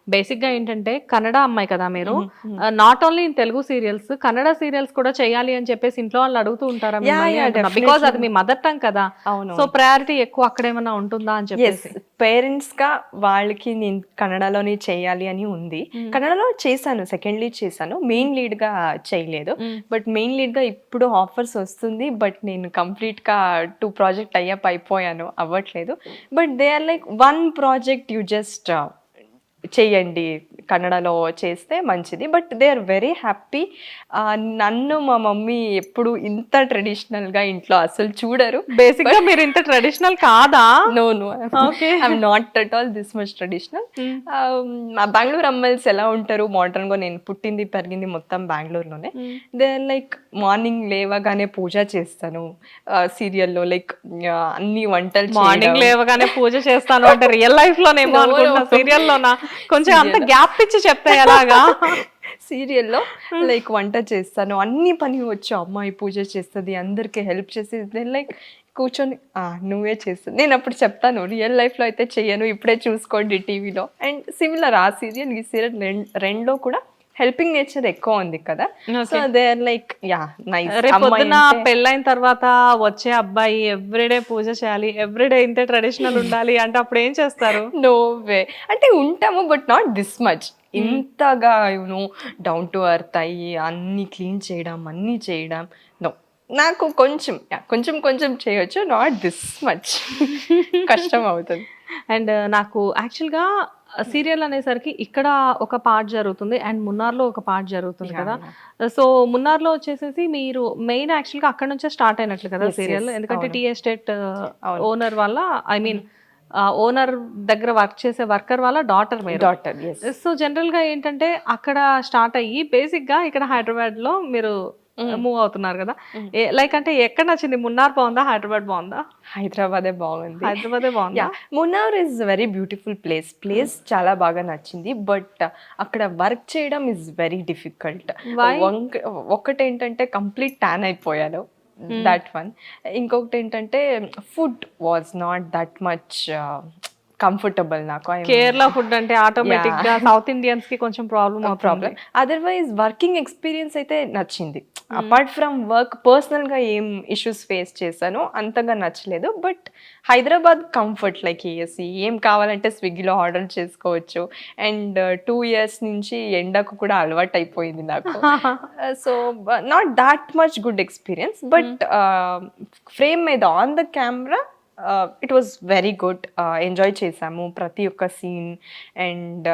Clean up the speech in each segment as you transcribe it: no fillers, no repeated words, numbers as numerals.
బేసిక్‌గా ఏంటంటే కన్నడ అమ్మాయి కదా మీరు. హుహు. హ్మ్. Not only in Telugu serials, Kannada serials కూడా చేయాలి అని చెప్పేసి ఇంట్లో వాళ్ళు అడుగుతూ ఉంటారా మిమ్మల్ని యాహ్! అంటున్నా? బికాజ్ అది డెఫినెట్‌లీ. మీ మదర్ టంగ్ కదా! సో, అవునవును. ప్రయారిటీ ఎక్కువ అక్కడేమన్నా ఉంటుందా అని యెస్. చెప్పేసి. పేరెంట్స్‌గా వాళ్ళకి నేను కన్నడలోనే చేయాలి అని ఉంది. హ్మ్. కన్నడలో చేశాను. సెకండ్ లీడ్ చేశాను. హ్మ్. మెయిన్ లీడ్‌గా చేయలేదు. హ్మ్. బట్ మెయిన్ లీడ్‌గా ఇప్పుడు ఆఫర్స్ వస్తుంది. బట్ నేను కంప్లీట్‌గా 2 ప్రాజెక్ట్ అయ్యాక అయిపోయాను. అవ్వట్లేదు. But they are like one project you just చేయండి. కన్నడలో చేస్తే మంచిది. But they are very happy. నన్ను మా మమ్మీ ఎప్పుడు ఇంత ట్రెడిషనల్‌గా ఇంట్లో అసలు చూడరు. బేసిక్‌గా బట్ మీరు ఇంత ట్రెడిషనల్ కాదా? No, no. Okay. I'm not at all this much traditional. Hmm. మా బెంగుళూరు అమ్మాయిలు ఎలా ఉంటారు మోడర్న్‌గా, నేను పుట్టింది, పెరిగింది మొత్తం బెంగుళూరులోనే. హ్మ్. దే ఆర్ లైక్ మార్నింగ్ లేవగానే పూజ చేస్తాను. సీరియల్‌లో లైక్ అన్ని వంటలు మార్నింగ్ చేయడం. లేవగానే పూజ చేస్తాను అంటే రియల్ లైఫ్‌లోనేమో నో, నో. అనుకుంటున్నా. సీరియల్‌లోనా? కొంచెం అంత సీరియల్. గ్యాప్ ఇచ్చి చెప్తే ఎలాగా? సీరియల్‌లో హ్మ్. లైక్ వంట చేస్తాను. అన్ని పని వచ్చు. అమ్మాయి పూజ చేస్తది. అందరికి హెల్ప్ చేసేది. నేను లైక్ కూర్చొని నువ్వే చేస్తది. నేనప్పుడు చెప్తాను, రియల్ లైఫ్‌లో అయితే చెయ్యను. ఇప్పుడే చూసుకోండి టీవీలో. అండ్ సిమిలర్ ఆ సీరియల్, ఈ సీరియల్ రెండ్‌లో కూడా హెల్పింగ్ నేచర్ ఎక్కువ ఉంది కదా! So, okay. They are like yeah! Nice. అమ్మాయి రేపొద్దున అంటే పెళ్ళైన తర్వాత వచ్చే అబ్బాయి ఎవ్రీడే పూజ చేయాలి, ఎవ్రీడే ఇంతే ట్రెడిషనల్ ఉండాలి అంటే అప్పుడేం చేస్తారు? No way. అంటే ఉంటాము బట్ నాట్ దిస్ మచ్. హ్మ్. ఇంతగా డౌన్ టు ఎర్త్ అయ్యి అన్నీ క్లీన్ చేయడం, అన్నీ చేయడం నో. నాకు కొంచెం కొంచెం కొంచెం చేయొచ్చు. Not this much. కష్టం అవుతుంది. అండ్ నాకు యాక్చువల్‌గా సీరియల్ అనేసరికి ఇక్కడ ఒక పార్ట్ జరుగుతుంది. అండ్ 'మున్నార్‌లో' ఒక పార్ట్ జరుగుతుంది యాహ్! కదా! యాహ్! సో, 'మున్నార్‌లో' వచ్చేసేసి మీరు మెయిన్ యాక్చువల్‌గా అక్కడి నుంచే స్టార్ట్ అయినట్లు కదా యెస్. సీరియల్. యెస్. ఎందుకంటే అవును. టీ ఎస్టేట్ అవును. ఓనర్ వాళ్ళ ఐ మీన్ హ్మ్. ఓనర్ దగ్గర వర్క్ చేసే వర్కర్ వాళ్ళ డాటర్ మీరు. డాటర్. యెస్. సో, జనరల్‌గా ఏంటంటే అక్కడ స్టార్ట్ అయ్యి బేసిక్‌గా ఇక్కడ హైదరాబాద్‌లో మీరు హ్మ్. మూవ్ అవుతున్నారు కదా! హ్మ్. లైక్ అంటే ఎక్కడ నచ్చింది? 'మున్నార్' బావుందా? హైదరాబాద్ బావుందా? హైదరాబాదే బాగుంది. హైదరాబాదే బావుందా? Munnar is very beautiful place. Hmm. Place చాలా బాగా నచ్చింది. బట్ అక్కడ వర్క్ చేయడం ఈజ్ వెరీ డిఫికల్ట్. వై? వంక్ ఒకటేంటంటే కంప్లీట్ టాన్ అయిపోయాను. హ్మ్. That one. ఇంకొకటేంటంటే food was not that much comfortable నాకు. కేరళ ఫుడ్ అంటే యాహ్! ఆటోమేటిక్‌గా సౌత్ ఇండియన్స్‌కి కొంచెం ప్రాబ్లమ్ అవుతుంది. ప్రాబ్లమ్. అదర్‌వైజ్ వర్కింగ్ ఎక్స్‌పీరియన్స్ అయితే నచ్చింది. హ్మ్. అపార్ట్ ఫ్రమ్ వర్క్ పర్సనల్‌గా ఏం ఇష్యూస్ ఫేస్ చేశానో అంతగా నచ్చలేదు. But Hyderabad comfort like AC ఏం కావాలంటే స్విగ్గీలో ఆర్డర్ చేసుకోవచ్చు. అండ్ 2 ఇయర్స్ నుంచి ఎండకు కూడా అలవాటయిపోయింది నాకు. So, not thought much good experience. హ్మ్. బట్ ఫ్రేమ్ మీద on the camera it was very good. Enjoy చేశాము ప్రతి ఒక్క సీన్. అండ్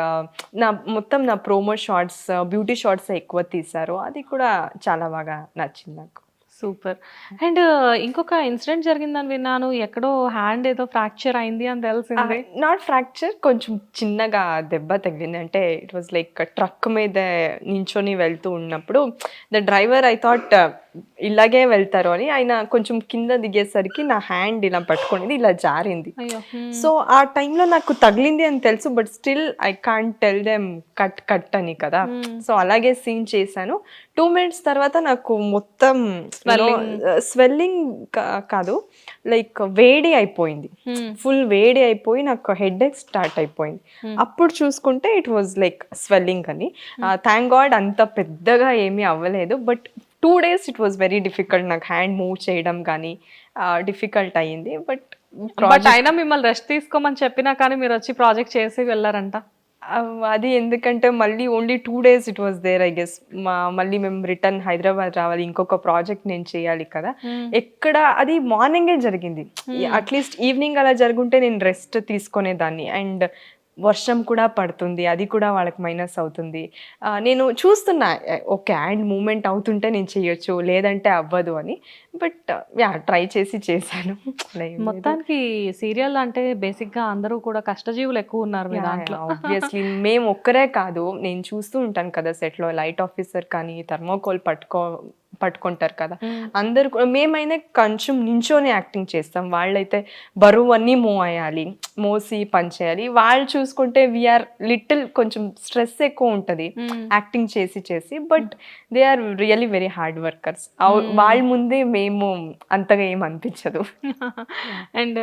మొత్తం నా ప్రోమో షాట్స్, బ్యూటీ షాట్సే ఎక్కువ తీశారు. అది కూడా చాలా బాగా నచ్చింది నాకు. సూపర్. అండ్ ఇంకొక ఇన్సిడెంట్ జరిగిందని విన్నాను. ఎక్కడో హ్యాండ్ ఏదో ఫ్రాక్చర్ అయింది అని తెలిసింది. నాట్ ఫ్రాక్చర్, కొంచెం చిన్నగా దెబ్బ తగిలింది. అంటే ఇట్ వాస్ లైక్ ట్రక్ మీద నించొని వెళ్తూ ఉన్నప్పుడు ద డ్రైవర్ ఐ థాట్ ఇలాగే వెళ్తారు అని, ఆయన కొంచెం కింద దిగేసరికి నా హ్యాండ్ ఇలా పట్టుకునేది ఇలా జారింది. అయ్యో! హ్మ్. సో, ఆ టైంలో నాకు తగిలింది అని తెలుసు. But still I can't tell them cut cut అని కదా! హ్మ్. సో, అలాగే సీన్ చేశాను. 2 మినిట్స్ తర్వాత నాకు మొత్తం స్వెల్లింగ్. స్వెల్లింగ్ కాదు, లైక్ వేడి అయిపోయింది. హ్మ్. ఫుల్ వేడి అయిపోయి నాకు హెడేక్ స్టార్ట్ అయిపోయింది. హ్మ్. అప్పుడు చూసుకుంటే ఇట్ వాజ్ లైక్ స్వెల్లింగ్ అని. థాంక్ గాడ్ అంత పెద్దగా ఏమీ అవ్వలేదు. But 2 days it was very difficult. నాకు హ్యాండ్ మూవ్ చేయడం గానీ డిఫికల్ట్ అయ్యింది. బట్ బట్ అయినా ప్రాజెక్ట్ మిమ్మల్ని రెస్ట్ తీసుకోమని చెప్పినా కానీ మీరొచ్చి ప్రాజెక్ట్ చేసి వెళ్లారంట. అది ఎందుకంటే మళ్ళీ only 2 days it was there I guess. మళ్ళీ మేము రిటర్న్ హైదరాబాద్ రావాలి. ఇంకొక ప్రాజెక్ట్ నేను చేయాలి కదా! హ్మ్. ఎక్కడ అది మార్నింగే జరిగింది. హ్మ్. అట్‌లీస్ట్ ఈవినింగ్ అలా జరుగుంటే నేను రెస్ట్ తీసుకునేదాన్ని. అండ్ వర్షం కూడా పడుతుంది. అది కూడా వాళ్ళకి మైనస్ అవుతుంది. నేను చూస్తున్నా ఓకే. హ్యాండ్ మూవ్‌మెంట్ అవుతుంటే నేను చేయొచ్చు. లేదంటే అవ్వదు అని. బట్ ట్రై చేసి చేశాను. అలా ఏం లేదు. మొత్తానికి సీరియల్ అంటే బేసిక్‌గా అందరూ కూడా కష్టజీవులు ఎక్కువున్నారు మీ యాహ్! దాంట్లో. యాహ్! ఆబ్వియస్లీ. మేము ఒక్కరే కాదు. నేను చూస్తూ ఉంటాను కదా సెట్‌లో లైట్ ఆఫీసర్ కానీ, థర్మాకోల్ పట్టుకుంటారు కదా, అందరు మేమైనా కొంచెం నించోనే యాక్టింగ్ చేస్తాం, వాళ్ళైతే బరువు అన్నీ మూవ్ అయ్యాలి, మోసి పని చేయాలి. వాళ్ళు చూసుకుంటే వీఆర్ లిటిల్ కొంచెం స్ట్రెస్ ఎక్కువ ఉంటుంది యాక్టింగ్ చేసి, but they are really very hard workers. వాళ్ళ ముందే మేము అంతగా ఏం అనిపించదు. అండ్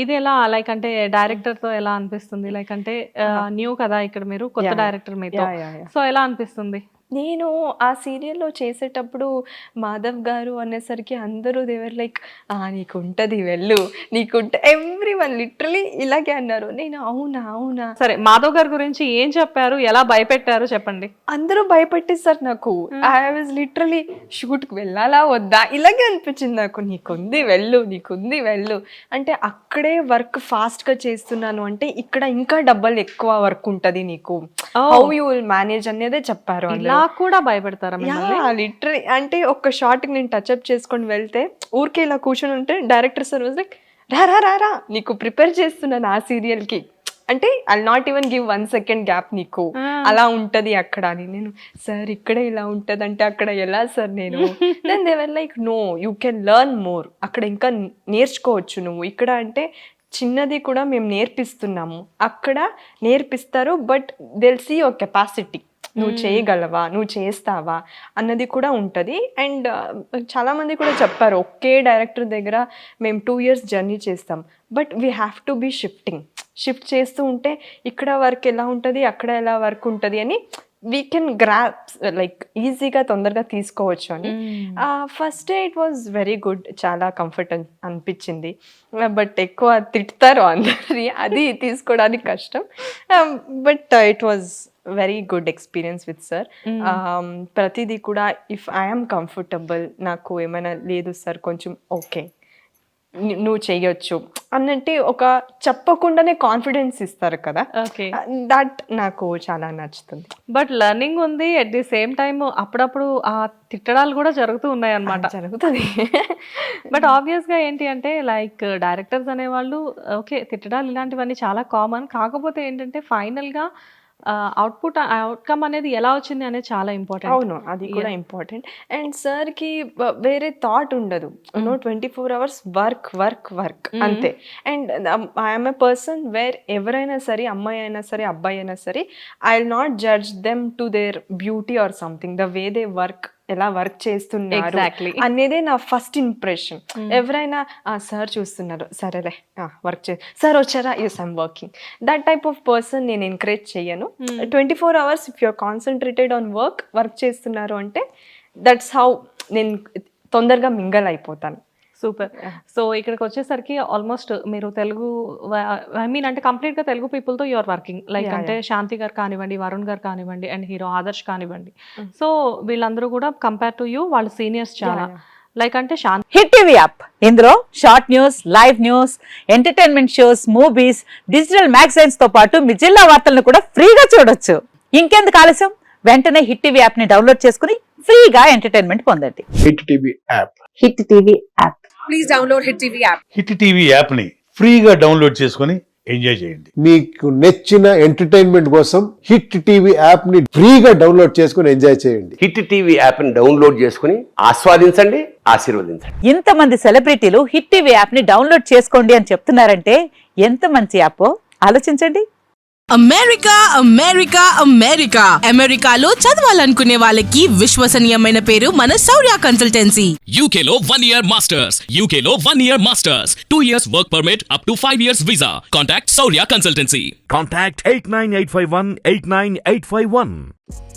ఇది ఎలా లైక్ అంటే డైరెక్టర్ తో ఎలా అనిపిస్తుంది? లైక్ అంటే న్యూ కదా ఇక్కడ, మీరు కొత్త డైరెక్టర్ మీతో, సో ఎలా అనిపిస్తుంది? నేను ఆ సీరియల్లో చేసేటప్పుడు మాధవ్ గారు అనేసరికి అందరూ దేవర్ లైక్ నీకు ఉంటుంది వెళ్ళు, నీకుంటే ఎవ్రీ వన్ లిటరలీ ఇలాగే అన్నారు. నేను అవునా సరే, మాధవ్ గారి గురించి ఏం చెప్పారు, ఎలా భయపెట్టారు చెప్పండి. అందరూ భయపెట్టేస్తారు నాకు. ఐ వాజ్ లిటరలీ షూట్కి వెళ్ళాలా వద్దా ఇలాగే అనిపించింది నాకు. నీకుంది వెళ్ళు అంటే అక్కడే వర్క్ ఫాస్ట్గా చేస్తున్నాను అంటే ఇక్కడ ఇంకా డబ్బులు ఎక్కువ వర్క్ ఉంటుంది నీకు, హౌ యూ విల్ మేనేజ్ అనేదే చెప్పారు. నాకు కూడా భయపెడతారా? లిటరలీ అంటే ఒక్క షార్ట్ కి నేను టచ్అప్ చేసుకొని వెళ్తే ఊరికే ఇలా కూర్చొని ఉంటే డైరెక్టర్ సార్ వాజ్ లైక్ రా నీకు ప్రిపేర్ చేస్తున్నాను ఆ సీరియల్ కి అంటే I not even give 1 second gap నీకు, అలా ఉంటది అక్కడ అని. నేను సార్ ఇక్కడే ఇలా ఉంటది అంటే అక్కడ ఎలా సార్ నేను then they were like no you can learn more, అక్కడ ఇంకా నేర్చుకోవచ్చు నువ్వు. ఇక్కడ అంటే చిన్నది కూడా మేము నేర్పిస్తున్నాము, అక్కడ నేర్పిస్తారు but they'll see your capacity, నువ్వు చేయగలవా, నువ్వు చేస్తావా అన్నది కూడా ఉంటుంది. అండ్ చాలామంది కూడా చెప్పారు ఒకే డైరెక్టర్ దగ్గర మేము 2 years జర్నీ చేస్తాం, but we have to B shift చేస్తూ ఉంటే ఇక్కడ వర్క్ ఎలా ఉంటుంది, అక్కడ ఎలా వర్క్ ఉంటుంది అని వీ కెన్ గ్రాప్ లైక్ ఈజీగా తొందరగా తీసుకోవచ్చు అని. First day it was very good, చాలా కంఫర్ట్ అనిపించింది. బట్ ఎక్కువ తిడతారు అందరి, అది తీసుకోవడానికి కష్టం. But it was very good experience with sir. ప్రతిదీ కూడా ఇఫ్ ఐఎమ్ కంఫర్టబుల్, నాకు ఏమైనా లేదు సార్ కొంచెం ఓకే నువ్వు చేయొచ్చు అన్నట్టు ఒక చెప్పకుండానే కాన్ఫిడెన్స్ ఇస్తారు కదా, దట్ నాకు చాలా నచ్చుతుంది. బట్ లెర్నింగ్ ఉంది అట్ ది సేమ్ టైమ్ అప్పుడప్పుడు ఆ తిట్టడాలు కూడా జరుగుతూ ఉన్నాయి అన్నమాట. జరుగుతుంది. బట్ ఆబ్వియస్గా ఏంటి అంటే లైక్ డైరెక్టర్స్ అనేవాళ్ళు ఓకే తిట్టడాలు ఇలాంటివన్నీ చాలా కామన్, కాకపోతే ఏంటంటే ఫైనల్గా అవుట్కమ్ అనేది ఎలా వచ్చింది అనేది చాలా ఇంపార్టెంట్. అవును, అది కూడా ఇంపార్టెంట్. అండ్ సార్కి వేరే థాట్ ఉండదు, 24 hours వర్క్ అంతే. And I'm a person where ఎవరైనా సరే, అమ్మాయి అయినా సరే అబ్బాయి అయినా సరే, I will not judge them to their beauty or something, the way they work, ఎలా వర్క్ చేస్తున్నారు అనేదే నా ఫస్ట్ ఇంప్రెషన్. ఎవరైనా సార్ చూస్తున్నారు సరేలే వర్క్ సార్ వచ్చారా, yes I'm working, that type of person నేను ఎంకరేజ్ చేయను. 24 hours if you're concentrated on work చేస్తున్నారు అంటే దట్స్ హౌ నేను తొందరగా మింగల్ అయిపోతాను. సూపర్. సో ఇక్కడికి వచ్చేసరికి ఆల్మోస్ట్ మీరు తెలుగు ఐ మీన్ అంటే కంప్లీట్గా తెలుగు పీపుల్తో యూఆర్ వర్కింగ్, లైక్ అంటే శాంతి గారు కానివ్వండి, వరుణ్ గారు కానివ్వండి, అండ్ హీరో ఆదర్శ్ కానివ్వండి. సో వీళ్ళందరూ కూడా కంపేర్ టు యూ వాళ్ళు సీనియర్స్ చాలా. లైక్ అంటే హిట్ టీవీ యాప్, ఇందులో short news, live news, entertainment shows, movies, digital magazines తో పాటు మీ జిల్లా వార్తలను కూడా ఫ్రీగా చూడొచ్చు. ఇంకెందుకు ఆలస్యం, వెంటనే హిట్ టీవీ యాప్ ని డౌన్లోడ్ చేసుకుని ఫ్రీగా ఎంటర్టైన్మెంట్ పొందండి. Hit TV app. Hit TV app. Please download hit TV app. Hit TV app ని ఫ్రీగా డౌన్లోడ్ చేసుకుని ఎంజాయ్ చేయండి. మీకు నచ్చిన ఎంటర్టైన్మెంట్ కోసం హిట్ టీవీ యాప్ ని ఫ్రీగా డౌన్లోడ్ చేసుకుని ఎంజాయ్ చేయండి. హిట్ టీవీ యాప్ ని డౌన్లోడ్ చేసుకుని ఆస్వాదించండి, ఆశీర్వదించండి. ఇంతమంది సెలబ్రిటీలు హిట్ టీవీ యాప్ ని డౌన్లోడ్ చేసుకోండి అని చెప్తున్నారంటే ఎంత మంచి యాప్ ఆలోచించండి. అమెరికా అమెరికాలో చదవాలనుకునే వాళ్ళకి విశ్వసనీయమైన పేరు మన శౌర్య కన్సల్టెన్సీ. UK లో 1 year masters, UK లో 1 year masters, 2 years work permit up to 5 years visa. Contact Saurya Consultancy. Contact 89851 89851.